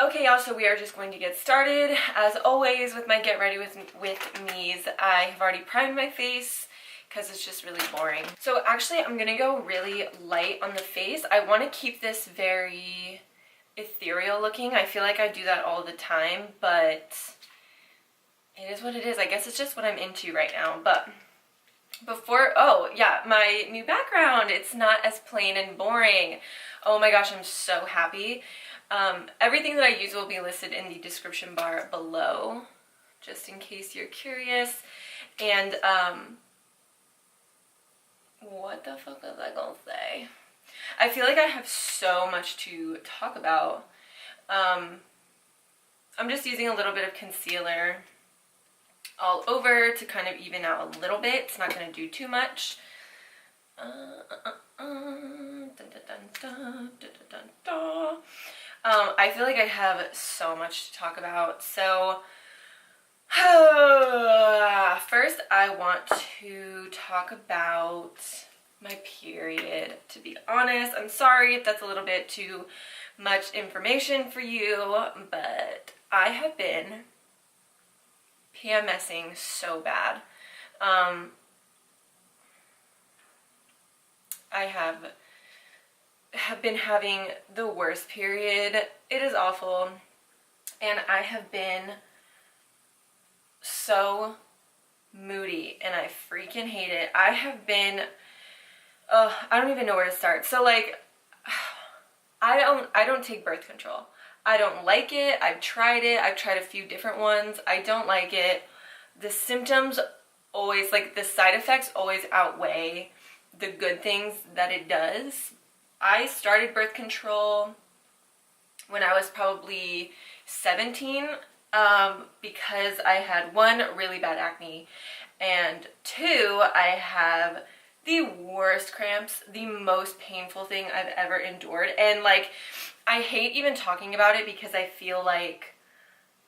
Okay, y'all, so we are just going to get started. As always, with my get ready with me's, I have already primed my face because it's just really boring. So actually, I'm gonna go really light on the face. I want to keep this very ethereal looking. I feel like I do that all the time, but it is what it is. I guess it's just what I'm into right now. But before, oh yeah, my new background, it's not as plain and boring. Oh my gosh, I'm so happy. Everything that I use will be listed in the description bar below, just in case you're curious. And what the fuck was I gonna say? I feel like I have so much to talk about. I'm just using a little bit of concealer all over to kind of even out a little bit. It's not going to do too much. I feel like I have so much to talk about. So first I want to talk about my period. To be honest, I'm sorry if that's a little bit too much information for you, but I have been PMSing so bad. I have been having the worst period. It is awful, and I have been so moody, and I freaking hate it. I have been, I don't even know where to start. So like, I don't take birth control. I don't like it. I've tried it. I've tried a few different ones. I don't like it. The symptoms always, like the side effects always outweigh the good things that it does. I started birth control when I was probably 17 because I had one, really bad acne, and two, I have the worst cramps, the most painful thing I've ever endured. And like, I hate even talking about it because I feel like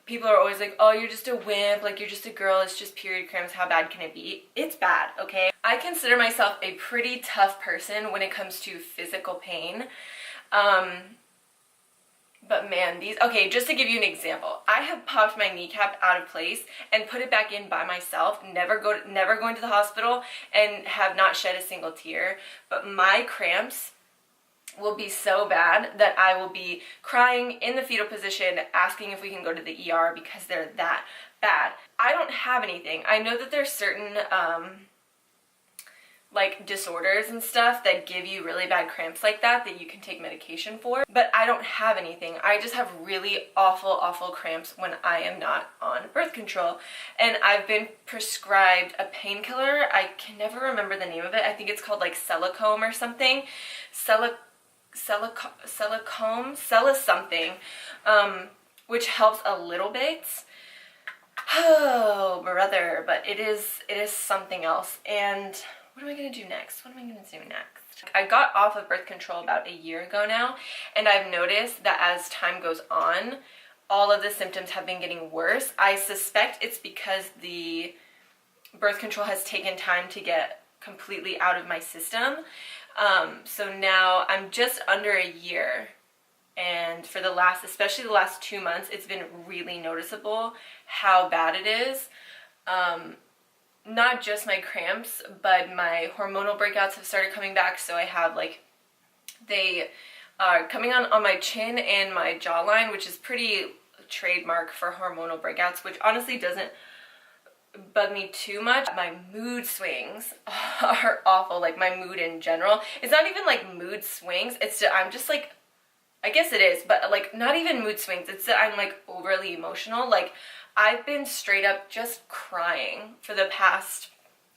people are always like, oh, you're just a wimp, like you're just a girl, it's just period cramps, how bad can it be? It's bad, okay? I consider myself a pretty tough person when it comes to physical pain. But man, okay, just to give you an example, I have popped my kneecap out of place and put it back in by myself, never going to the hospital, and have not shed a single tear. But my cramps will be so bad that I will be crying in the fetal position, asking if we can go to the ER because they're that bad. I don't have anything. I know that there's certain like disorders and stuff that give you really bad cramps like that you can take medication for, but I don't have anything. I just have really awful cramps when I am not on birth control, and I've been prescribed a painkiller. I can never remember the name of it. I think it's called like Selicom or something. Selicom, something, which helps a little bit. Oh brother, but it is something else. And what am I gonna do next? I got off of birth control about a year ago now, and I've noticed that as time goes on, all of the symptoms have been getting worse. I suspect it's because the birth control has taken time to get completely out of my system. So now I'm just under a year, and for especially the last 2 months, it's been really noticeable how bad it is. Not just my cramps, but my hormonal breakouts have started coming back. So I have like, they are coming on my chin and my jawline, which is pretty trademark for hormonal breakouts, which honestly doesn't bug me too much. My mood swings are awful, like my mood in general. It's not even like mood swings, I'm just like, I guess it is, but like not even mood swings, it's that I'm like overly emotional. Like I've been straight up just crying for the past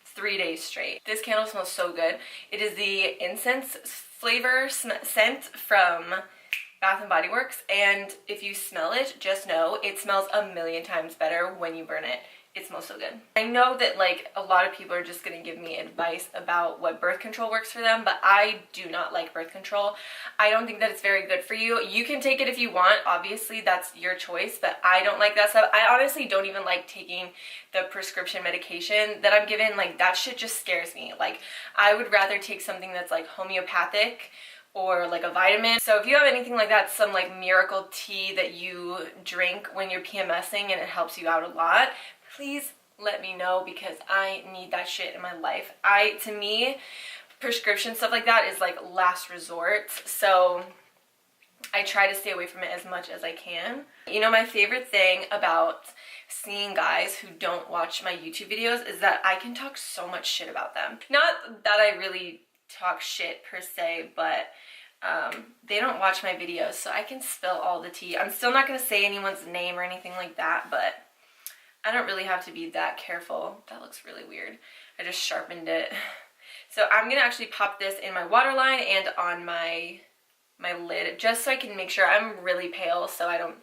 3 days straight. This candle smells so good. It is the incense flavor scent from Bath & Body Works, and if you smell it, just know it smells a million times better when you burn it. It smells so good. I know that like a lot of people are just gonna give me advice about what birth control works for them, but I do not like birth control. I don't think that it's very good for you. You can take it if you want, obviously that's your choice, but I don't like that stuff. I honestly don't even like taking the prescription medication that I'm given. Like that shit just scares me. Like I would rather take something that's like homeopathic or like a vitamin. So if you have anything like that, some like miracle tea that you drink when you're PMSing and it helps you out a lot, please let me know, because I need that shit in my life. To me, prescription stuff like that is like last resort. So I try to stay away from it as much as I can. You know, my favorite thing about seeing guys who don't watch my YouTube videos is that I can talk so much shit about them. Not that I really talk shit per se, but they don't watch my videos, so I can spill all the tea. I'm still not going to say anyone's name or anything like that, but I don't really have to be that careful. That looks really weird. I just sharpened it. So I'm going to actually pop this in my waterline and on my lid, just so I can make sure. I'm really pale, so I don't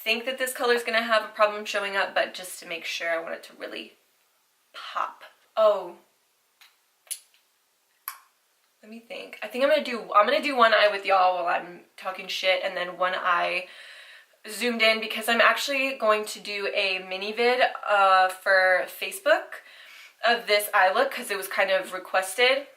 think that this color is going to have a problem showing up, but just to make sure, I want it to really pop. Oh, let me think. I think I'm gonna do one eye with y'all while I'm talking shit, and then one eye zoomed in, because I'm actually going to do a mini vid for Facebook of this eye look, because it was kind of requested.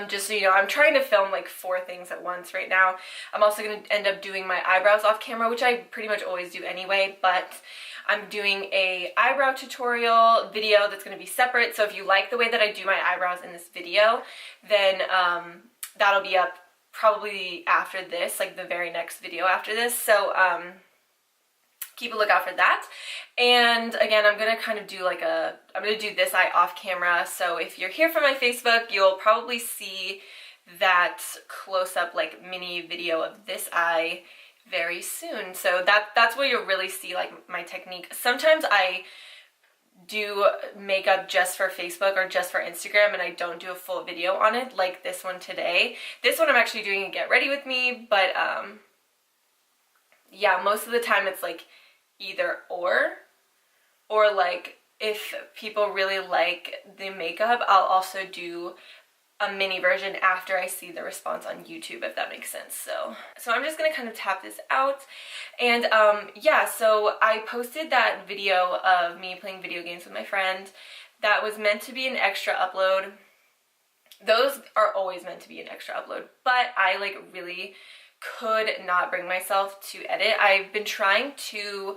Just so you know, I'm trying to film like 4 things at once right now. I'm also going to end up doing my eyebrows off camera, which I pretty much always do anyway, but I'm doing a eyebrow tutorial video that's going to be separate. So if you like the way that I do my eyebrows in this video, then that'll be up probably after this, like the very next video after this. So keep a lookout for that. And again, I'm gonna kind of do like I'm gonna do this eye off camera. So if you're here from my Facebook, you'll probably see that close-up like mini video of this eye very soon. So that's where you'll really see like my technique. Sometimes I do makeup just for Facebook or just for Instagram, and I don't do a full video on it, like this one today. This one I'm actually doing a get ready with me, but yeah, most of the time it's like either or like if people really like the makeup, I'll also do a mini version after I see the response on YouTube, if that makes sense. So I'm just gonna kind of tap this out. And yeah, so I posted that video of me playing video games with my friend. That was meant to be an extra upload. Those are always meant to be an extra upload, but I like really could not bring myself to edit. I've been trying to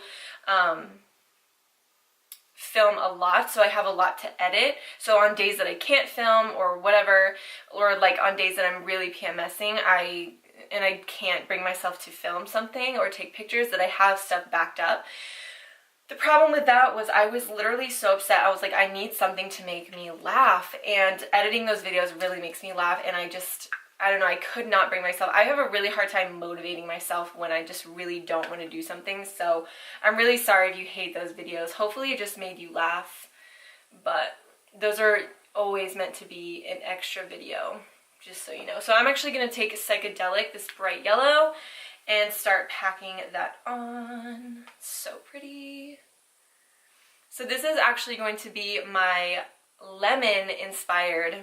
film a lot, so I have a lot to edit. So on days that I can't film or whatever, or like on days that I'm really PMSing, I can't bring myself to film something or take pictures, that I have stuff backed up. The problem with that was I was literally so upset. I was like, I need something to make me laugh, and editing those videos really makes me laugh, and I don't know, I could not bring myself. I have a really hard time motivating myself when I just really don't want to do something. So I'm really sorry if you hate those videos. Hopefully it just made you laugh. But those are always meant to be an extra video, just so you know. So I'm actually going to take a Psychedelic, this bright yellow, and start packing that on. So pretty. So this is actually going to be my lemon inspired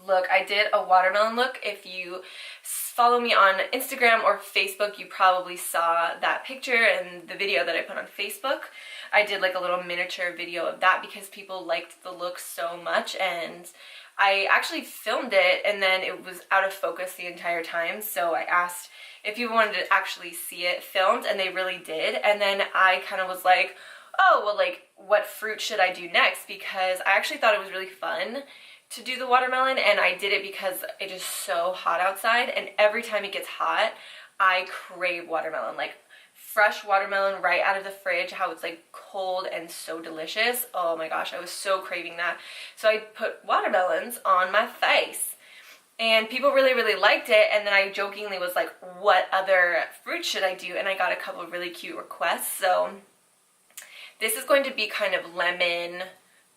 look. I did a watermelon look. If you follow me on Instagram or Facebook, you probably saw that picture and the video that I put on Facebook. I did like a little miniature video of that because people liked the look so much, and I actually filmed it and then it was out of focus the entire time. So I asked if people wanted to actually see it filmed, and they really did. And then I kind of was like, oh, well, like, what fruit should I do next? Because I actually thought it was really fun to do the watermelon, and I did it because it is so hot outside, and every time it gets hot, I crave watermelon. Like, fresh watermelon right out of the fridge, how it's like cold and so delicious. Oh my gosh, I was so craving that. So I put watermelons on my face, and people really, really liked it. And then I jokingly was like, what other fruit should I do? And I got a couple of really cute requests. So this is going to be kind of lemon,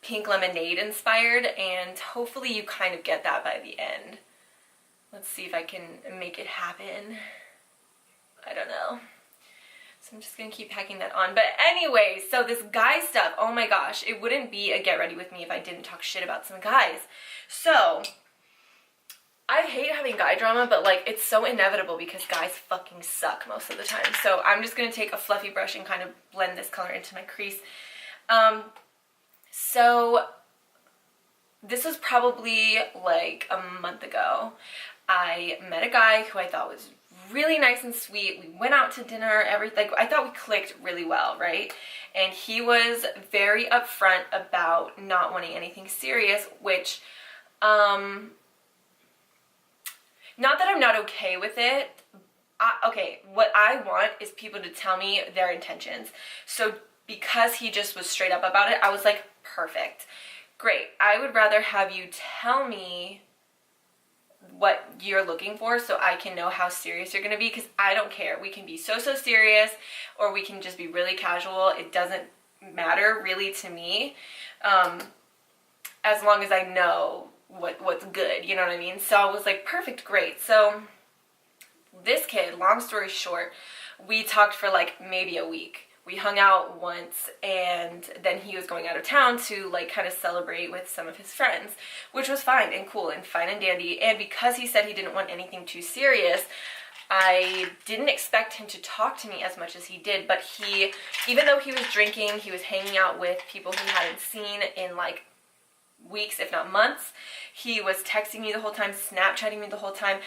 pink lemonade inspired, and hopefully you kind of get that by the end. Let's see if I can make it happen. I don't know. So I'm just gonna keep packing that on. But anyway, so this guy stuff, oh my gosh, it wouldn't be a get ready with me if I didn't talk shit about some guys. So I hate having guy drama, but like it's so inevitable because guys fucking suck most of the time. So I'm just gonna take a fluffy brush and kind of blend this color into my crease. So this was probably like a month ago. I met a guy who I thought was really nice and sweet. We went out to dinner, everything. I thought we clicked really well, right? And he was very upfront about not wanting anything serious, which, not that I'm not okay with it. Okay, what I want is people to tell me their intentions. So because he just was straight up about it, I was like, perfect. Great. I would rather have you tell me what you're looking for so I can know how serious you're going to be, because I don't care. We can be so serious, or we can just be really casual. It doesn't matter really to me, as long as I know what's good, you know what I mean? So I was like, perfect, great. So this kid, long story short, we talked for like maybe a week. We hung out once, and then he was going out of town to like kind of celebrate with some of his friends, which was fine and cool and fine and dandy. And because he said he didn't want anything too serious, I didn't expect him to talk to me as much as he did. But he, even though he was drinking, he was hanging out with people he hadn't seen in like weeks, if not months. He was texting me the whole time, Snapchatting me the whole time.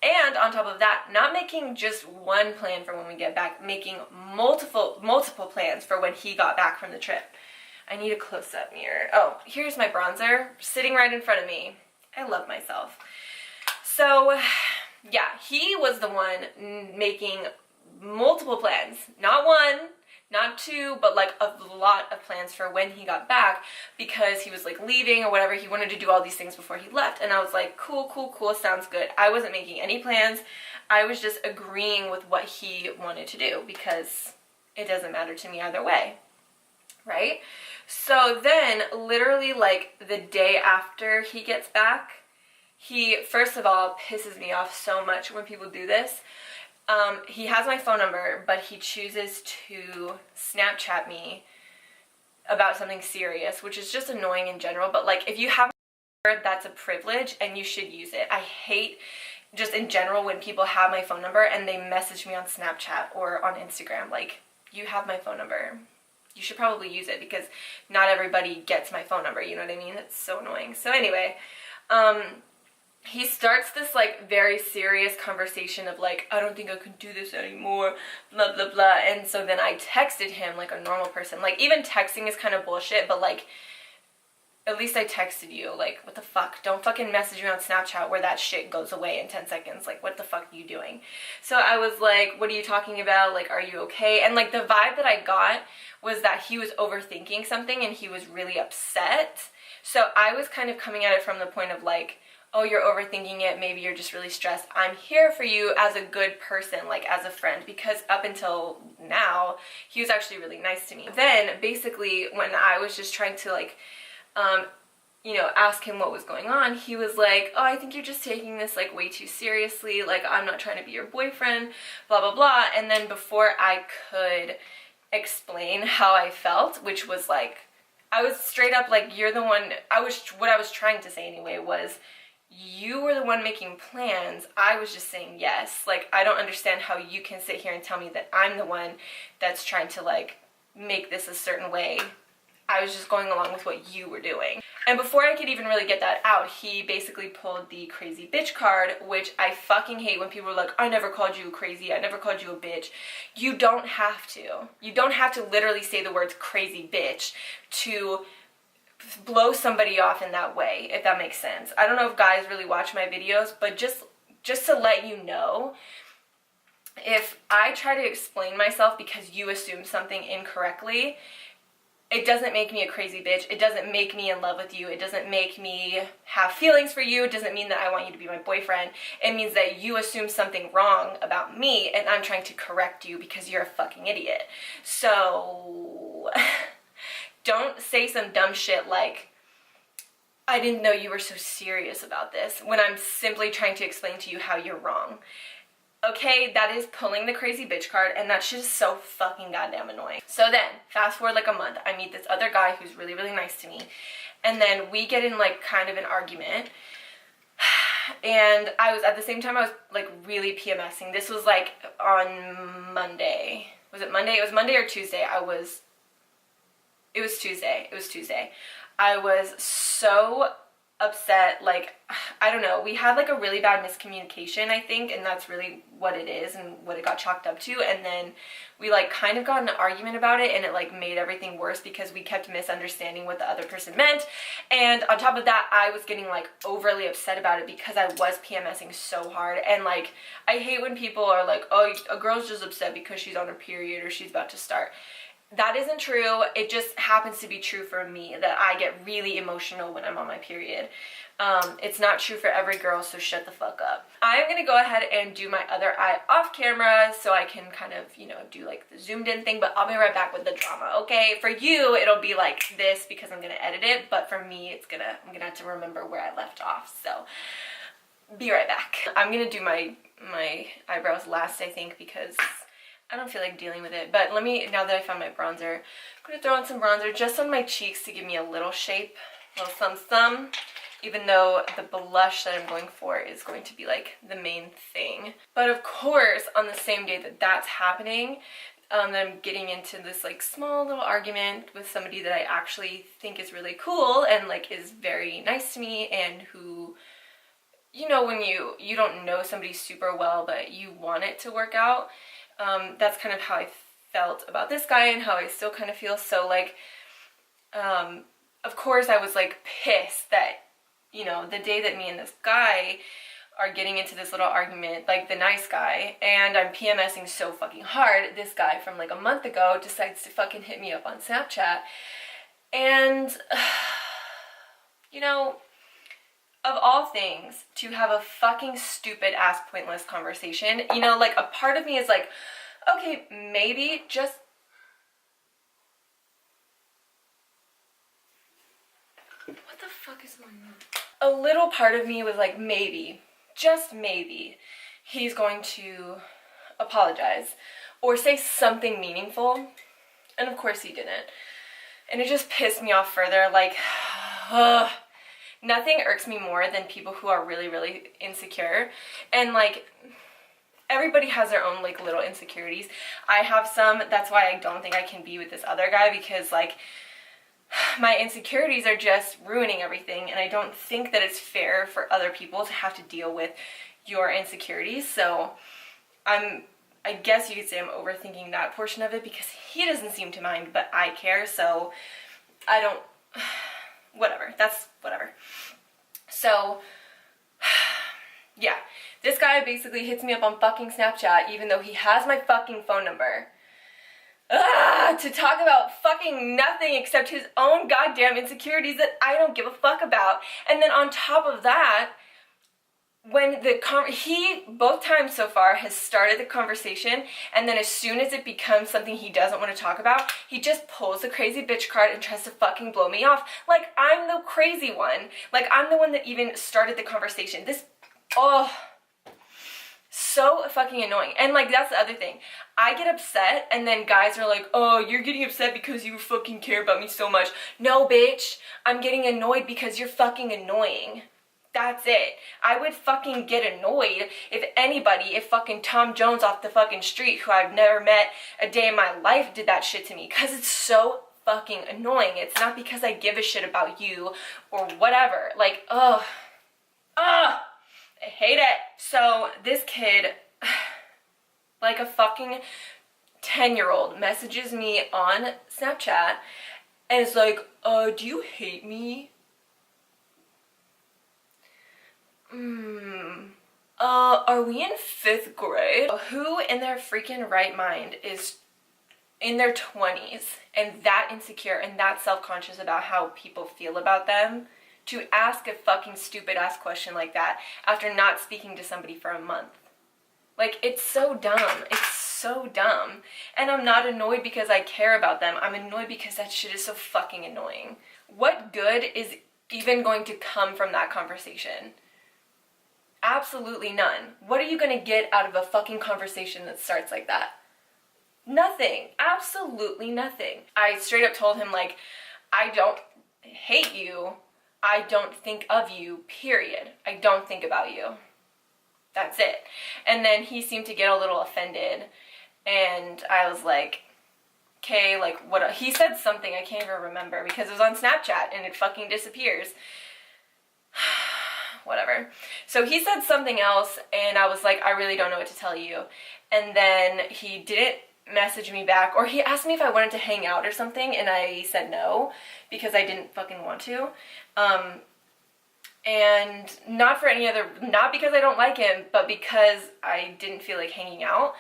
And on top of that, not making just one plan for when we get back, making multiple plans for when he got back from the trip. I need a close-up mirror. Oh, here's my bronzer sitting right in front of me. I love myself. So, yeah, he was the one making multiple plans. Not one, not two, but like a lot of plans for when he got back, because he was like leaving or whatever. He wanted to do all these things before he left, and I was like, cool, sounds good. I wasn't making any plans. I was just agreeing with what he wanted to do, because it doesn't matter to me either way, right? So then literally like the day after he gets back, he first of all pisses me off so much when people do this. He has my phone number, but he chooses to Snapchat me about something serious, which is just annoying in general. But like, if you have a number, that's a privilege and you should use it. I hate just in general when people have my phone number and they message me on Snapchat or on Instagram. Like, you have my phone number. You should probably use it, because not everybody gets my phone number, you know what I mean? It's so annoying. So anyway, he starts this like very serious conversation of like, I don't think I can do this anymore, blah blah blah. And so then I texted him like a normal person. Like, even texting is kind of bullshit, but like, at least I texted you. Like, what the fuck? Don't fucking message me on Snapchat where that shit goes away in 10 seconds. Like, what the fuck are you doing? So I was like, what are you talking about? Like, are you okay? And like, the vibe that I got was that he was overthinking something and he was really upset. So I was kind of coming at it from the point of like, oh, you're overthinking it, maybe you're just really stressed. I'm here for you as a good person, like as a friend, because up until now, he was actually really nice to me. Then, basically, when I was just trying to like, you know, ask him what was going on, he was like, oh, I think you're just taking this like way too seriously, like I'm not trying to be your boyfriend, blah, blah, blah. And then before I could explain how I felt, which was like, I was straight up like, you're the one, what I was trying to say anyway was, you were the one making plans. I was just saying yes. Like, I don't understand how you can sit here and tell me that I'm the one that's trying to like make this a certain way. I was just going along with what you were doing. And before I could even really get that out, he basically pulled the crazy bitch card, which I fucking hate when people are like, I never called you crazy, I never called you a bitch. You don't have to. You don't have to literally say the words crazy bitch to blow somebody off in that way, if that makes sense. I don't know if guys really watch my videos, but just to let you know, if I try to explain myself because you assume something incorrectly, it doesn't make me a crazy bitch. It doesn't make me in love with you. It doesn't make me have feelings for you. It doesn't mean that I want you to be my boyfriend. It means that you assume something wrong about me and I'm trying to correct you because you're a fucking idiot. So don't say some dumb shit like, I didn't know you were so serious about this, when I'm simply trying to explain to you how you're wrong. Okay, that is pulling the crazy bitch card, and that shit is so fucking goddamn annoying. So then, fast forward like a month, I meet this other guy who's really, really nice to me, and then we get in like kind of an argument, and I was, at the same time, I was like really PMSing. This was like on Monday. Was it Monday? It was Monday or Tuesday. It was Tuesday. I was so upset. Like, I don't know, we had like a really bad miscommunication, I think, and that's really what it is and what it got chalked up to. And then we like kind of got in an argument about it, and it like made everything worse because we kept misunderstanding what the other person meant. And on top of that, I was getting like overly upset about it because I was PMSing so hard. And like, I hate when people are like, oh, a girl's just upset because she's on her period or she's about to start. That isn't true. It just happens to be true for me that I get really emotional when I'm on my period. It's not true for every girl, so shut the fuck up. I'm gonna go ahead and do my other eye off camera so I can kind of, you know, do like the zoomed in thing, but I'll be right back with the drama, okay? For you, it'll be like this because I'm gonna edit it, but for me, I'm gonna have to remember where I left off, so be right back. I'm gonna do my eyebrows last, I think, because I don't feel like dealing with it. But let me, now that I found my bronzer, I'm going to throw on some bronzer just on my cheeks to give me a little shape, a little some, even though the blush that I'm going for is going to be like the main thing. But of course, on the same day that that's happening, I'm getting into this like small little argument with somebody that I actually think is really cool and like is very nice to me, and who, you know, when you don't know somebody super well, but you want it to work out. That's kind of how I felt about this guy and how I still kind of feel. So like, of course I was like pissed that, you know, the day that me and this guy are getting into this little argument, like the nice guy, and I'm PMSing so fucking hard, this guy from like a month ago decides to fucking hit me up on Snapchat. And, you know, of all things, to have a fucking stupid ass pointless conversation, you know, like a part of me is like, okay, maybe just what the fuck is going on? A little part of me was like, maybe, just maybe, he's going to apologize or say something meaningful. And of course he didn't. And it just pissed me off further. Like, nothing irks me more than people who are really, really insecure. And like, everybody has their own like little insecurities. I have some. That's why I don't think I can be with this other guy, because like my insecurities are just ruining everything, and I don't think that it's fair for other people to have to deal with your insecurities. So I guess you could say I'm overthinking that portion of it, because he doesn't seem to mind, but I care. So I don't, whatever, that's whatever. So yeah, this guy basically hits me up on fucking Snapchat, even though he has my fucking phone number, to talk about fucking nothing except his own goddamn insecurities that I don't give a fuck about. And then on top of that, when he both times so far has started the conversation, and then as soon as it becomes something he doesn't want to talk about, he just pulls the crazy bitch card and tries to fucking blow me off. Like I'm the crazy one. Like I'm the one that even started the conversation. This, oh, so fucking annoying. And like, that's the other thing. I get upset, and then guys are like, oh, you're getting upset because you fucking care about me so much. No, bitch. I'm getting annoyed because you're fucking annoying. That's it. I would fucking get annoyed if fucking Tom Jones off the fucking street, who I've never met a day in my life, did that shit to me. Because it's so fucking annoying. It's not because I give a shit about you or whatever. Like, ugh. Ugh. I hate it. So this kid, like a fucking 10-year-old, messages me on Snapchat and is like, do you hate me? Are we in 5th grade? Who in their freaking right mind is in their 20s and that insecure and that self-conscious about how people feel about them to ask a fucking stupid ass question like that after not speaking to somebody for a month? Like, it's so dumb. It's so dumb. And I'm not annoyed because I care about them. I'm annoyed because that shit is so fucking annoying. What good is even going to come from that conversation? Absolutely none. What are you gonna get out of a fucking conversation that starts like that? Nothing. Absolutely nothing. I straight up told him, like, I don't hate you. I don't think of you, period. I don't think about you. That's it. And then he seemed to get a little offended, and I was like, okay, like, what? He said something, I can't even remember, because it was on Snapchat and it fucking disappears. Whatever. So he said something else, and I was like, I really don't know what to tell you. And then he didn't message me back, or he asked me if I wanted to hang out or something, and I said no, because I didn't fucking want to. And not for any other, not because I don't like him, but because I didn't feel like hanging out.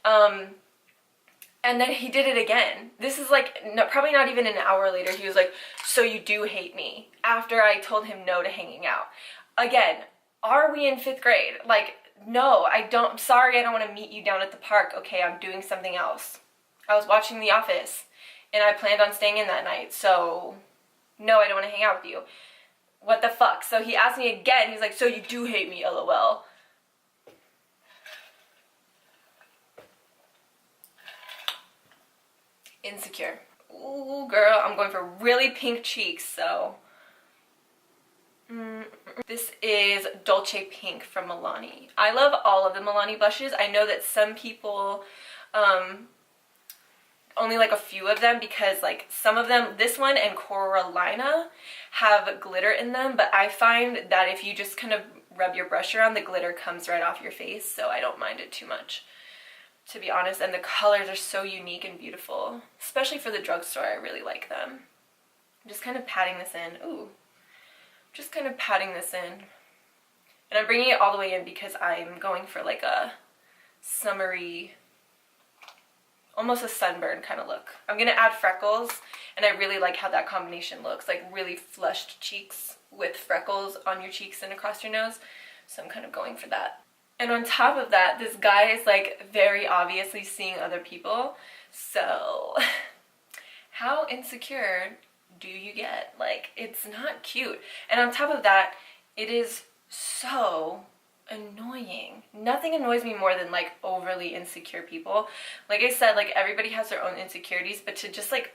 And then he did it again. This is like, no, probably not even an hour later, he was like, so you do hate me, after I told him no to hanging out. Again, are we in 5th grade? Like, no, I don't, I'm sorry, I don't want to meet you down at the park. Okay, I'm doing something else. I was watching The Office, and I planned on staying in that night, so no, I don't want to hang out with you. What the fuck? So he asked me again, he's like, so you do hate me, LOL. Insecure. Ooh, girl, I'm going for really pink cheeks, so. This is Dolce Pink from Milani. I love all of the Milani blushes. I know that some people only like a few of them, because like some of them, this one and Coralina, have glitter in them, but I find that if you just kind of rub your brush around, the glitter comes right off your face, so I don't mind it too much, to be honest. And the colors are so unique and beautiful, especially for the drugstore. I really like them. I'm just kind of patting this in. Ooh. Just kind of patting this in. And I'm bringing it all the way in because I'm going for like a summery, almost a sunburn kind of look. I'm going to add freckles, and I really like how that combination looks, like really flushed cheeks with freckles on your cheeks and across your nose. So I'm kind of going for that. And on top of that, this guy is like very obviously seeing other people. So how insecure do you get? Like, it's not cute. And on top of that, it is so annoying. Nothing annoys me more than like overly insecure people. Like I said, like everybody has their own insecurities, but to just like,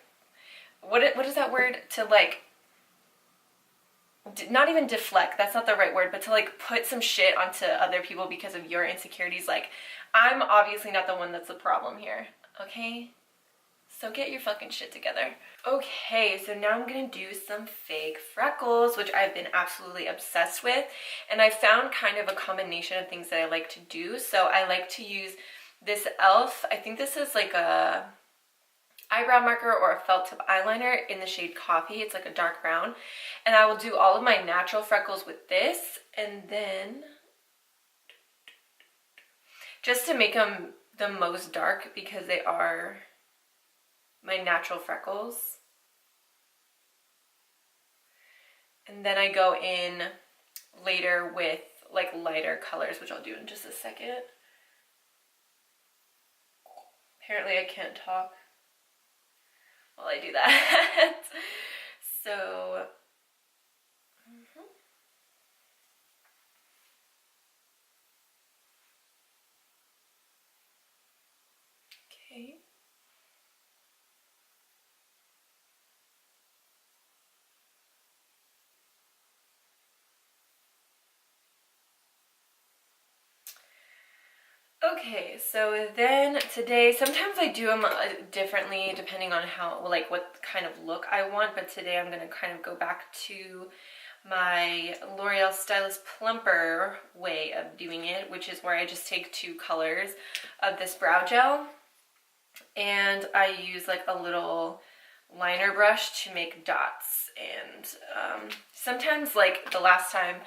what is that word? To like, not even deflect, that's not the right word, but to like put some shit onto other people because of your insecurities. Like, I'm obviously not the one that's the problem here, okay? So get your fucking shit together. Okay, so now I'm gonna do some fake freckles, which I've been absolutely obsessed with. And I found kind of a combination of things that I like to do. So I like to use this e.l.f. I think this is like a eyebrow marker or a felt tip eyeliner in the shade Coffee. It's like a dark brown. And I will do all of my natural freckles with this. And then, just to make them the most dark, because they are my natural freckles. And then I go in later with like lighter colors, which I'll do in just a second. Apparently I can't talk while I do that. So, okay. Okay, so then today, sometimes I do them differently depending on how, like what kind of look I want, but today I'm going to kind of go back to my L'Oreal Stylist Plumper way of doing it, which is where I just take 2 colors of this brow gel, and I use like a little liner brush to make dots. And sometimes, like the last time,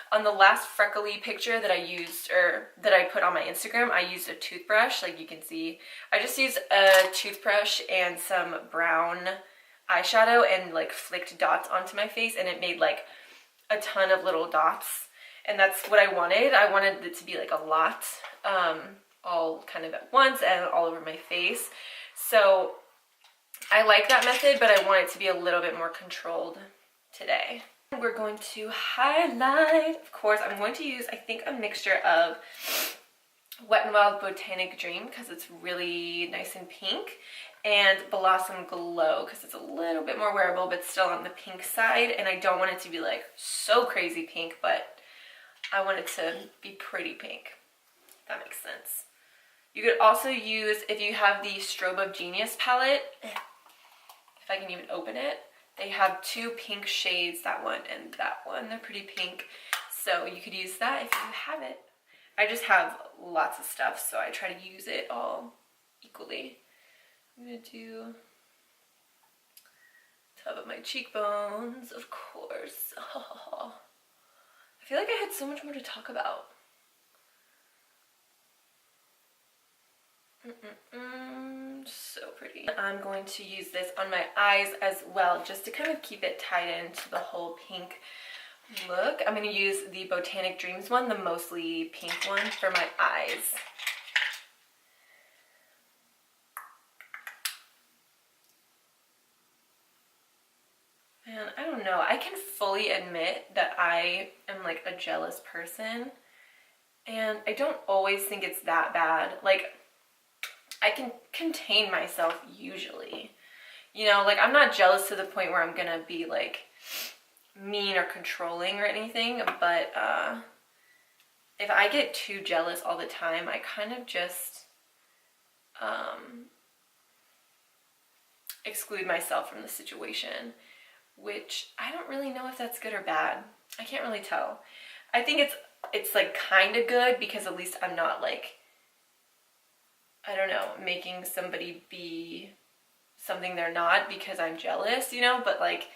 on the last freckly picture that I used, or that I put on my Instagram, I used a toothbrush, like you can see. I just used a toothbrush and some brown eyeshadow and like flicked dots onto my face, and it made like a ton of little dots. And that's what I wanted. I wanted it to be like a lot, all kind of at once and all over my face. So I like that method, but I want it to be a little bit more controlled today. We're going to highlight. Of course, I'm going to use, I think, a mixture of Wet n Wild Botanic Dream, because it's really nice and pink, and Blossom Glow, because it's a little bit more wearable, but still on the pink side. And I don't want it to be like so crazy pink, but I want it to be pretty pink, if that makes sense. You could also use, if you have the Strobe of Genius palette, if I can even open it, They have two pink shades, that one and that one. They're pretty pink, so you could use that if you have it. I just have lots of stuff, so I try to use it all equally. I'm gonna do top of my cheekbones, of course. Oh, I feel like I had so much more to talk about. So pretty. I'm going to use this on my eyes as well, just to kind of keep it tied into the whole pink look. I'm going to use the Botanic Dreams one, the mostly pink one, for my eyes. And I don't know, I can fully admit that I am like a jealous person, and I don't always think it's that bad. Like, I can contain myself usually. You know, like, I'm not jealous to the point where I'm gonna be like mean or controlling or anything, but if I get too jealous all the time, I kind of just exclude myself from the situation, which I don't really know if that's good or bad. I can't really tell. I think it's like kind of good, because at least I'm not like, I don't know, making somebody be something they're not because I'm jealous, you know? But like,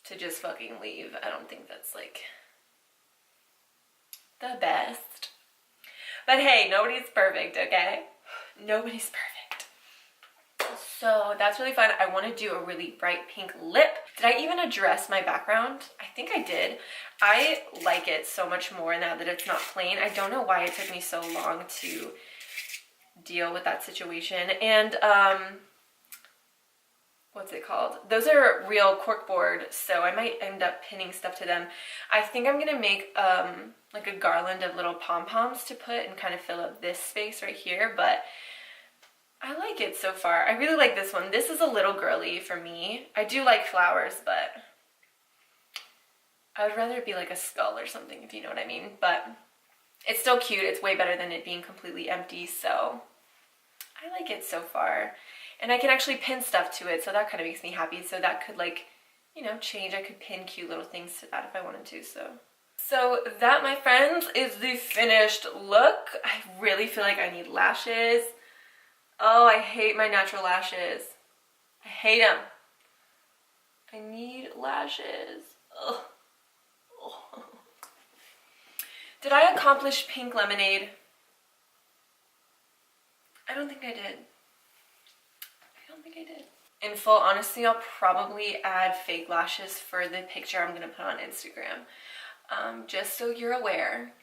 to just fucking leave, I don't think that's like the best. But hey, nobody's perfect, okay? Nobody's perfect. So that's really fun. I want to do a really bright pink lip. Did I even address my background? I think I did. I like it so much more now that it's not plain. I don't know why it took me so long to deal with that situation. And what's it called? Those are real corkboard, so I might end up pinning stuff to them. I think I'm gonna make like a garland of little pom-poms to put and kind of fill up this space right here, but I like it so far. I really like this one. This is a little girly for me. I do like flowers, but I would rather it be like a skull or something, if you know what I mean. But it's still cute. It's way better than it being completely empty, so I like it so far. And I can actually pin stuff to it, so that kind of makes me happy. So that could, like, you know, change. I could pin cute little things to that if I wanted to, So that, my friends, is the finished look. I really feel like I need lashes. Oh, I hate my natural lashes. I hate them. I need lashes. Ugh. Oh. Did I accomplish pink lemonade? I don't think I did. I don't think I did. In full honesty, I'll probably add fake lashes for the picture I'm gonna put on Instagram. Just so you're aware.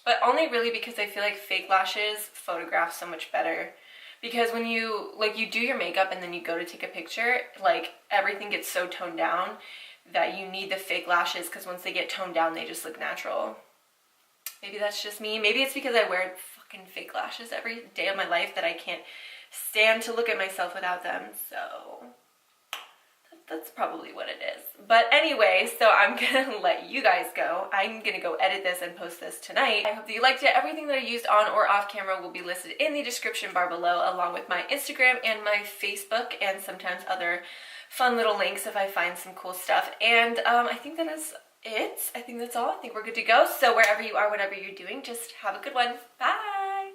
But only really because I feel like fake lashes photograph so much better. Because when you, like, you do your makeup and then you go to take a picture, like, everything gets so toned down that you need the fake lashes, because once they get toned down, they just look natural. Maybe that's just me. Maybe it's because I wear fucking fake lashes every day of my life that I can't stand to look at myself without them. So that's probably what it is. But anyway, so I'm gonna let you guys go. I'm gonna go edit this and post this tonight. I hope that you liked it. Everything that I used on or off camera will be listed in the description bar below, along with my Instagram and my Facebook, and sometimes other fun little links if I find some cool stuff. And I think that is it. I think that's all. I think we're good to go. So wherever you are, whatever you're doing, just have a good one. Bye.